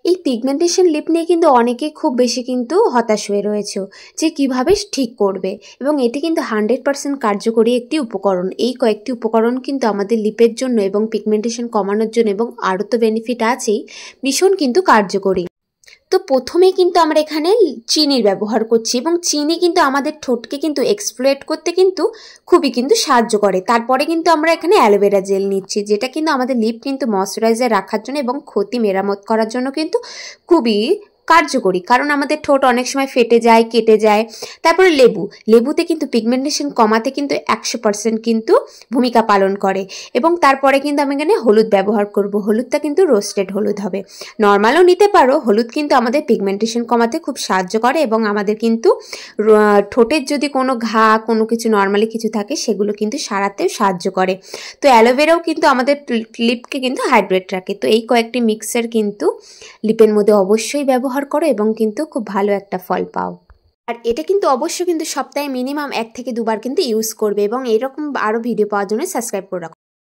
এই pigmentation lip নিয়ে কিন্তু অনেকেই খুব বেশি কিন্তু হতাশ হয়ে রয়েছে যে কিভাবে ঠিক করবে, এবং এটি কিন্তু 100% কার্যকরী একটি উপকরণ। এই কয়েকটি উপকরণ কিন্তু আমাদের লিপের জন্য এবং পিগমেন্টেশন কমানোর জন্য, এবং আরও তো বেনিফিট আছেই, ভীষণ কিন্তু কার্যকরী। তো প্রথমেই কিন্তু আমরা এখানে চিনির ব্যবহার করছি, এবং চিনি কিন্তু আমাদের ঠোঁটকে কিন্তু এক্সফোলিয়েট করতে কিন্তু খুবই কিন্তু সাহায্য করে। তারপরে কিন্তু আমরা এখানে অ্যালোভেরা জেল নিচ্ছি, যেটা কিন্তু আমাদের লিপ কিন্তু ময়শ্চারাইজার রাখার জন্য এবং ক্ষতি মেরামত করার জন্য কিন্তু খুবই কার্যকরী, কারণ আমাদের ঠোঁট অনেক সময় ফেটে যায়, কেটে যায়। তারপরে লেবুতে কিন্তু পিগমেন্টেশন কমাতে কিন্তু 100% কিন্তু ভূমিকা পালন করে। এবং তারপরে কিন্তু আমি এখানে হলুদ ব্যবহার করব। হলুদটা কিন্তু রোস্টেড হলুদ হবে, নর্মালও নিতে পারো। হলুদ কিন্তু আমাদের পিগমেন্টেশন কমাতে খুব সাহায্য করে, এবং আমাদের কিন্তু ঠোঁটের যদি কোনো ঘা, কোনো কিছু নর্মালি কিছু থাকে, সেগুলো কিন্তু সারাতেও সাহায্য করে। তো অ্যালোভেরাও কিন্তু আমাদের লিপকে কিন্তু হাইড্রেট রাখে। তো এই কয়েকটি মিক্সচার কিন্তু লিপের মধ্যে অবশ্যই ব্যবহার করো, এবং কিন্তু খুব ভালো একটা ফল পাও। আর এটা কিন্তু অবশ্যই কিন্তু সপ্তাহে মিনিমাম 1 থেকে 2 বার কিন্তু ইউজ করবে, এবং এরকম আরও ভিডিও পাওয়ার জন্য সাবস্ক্রাইব করে রাখো।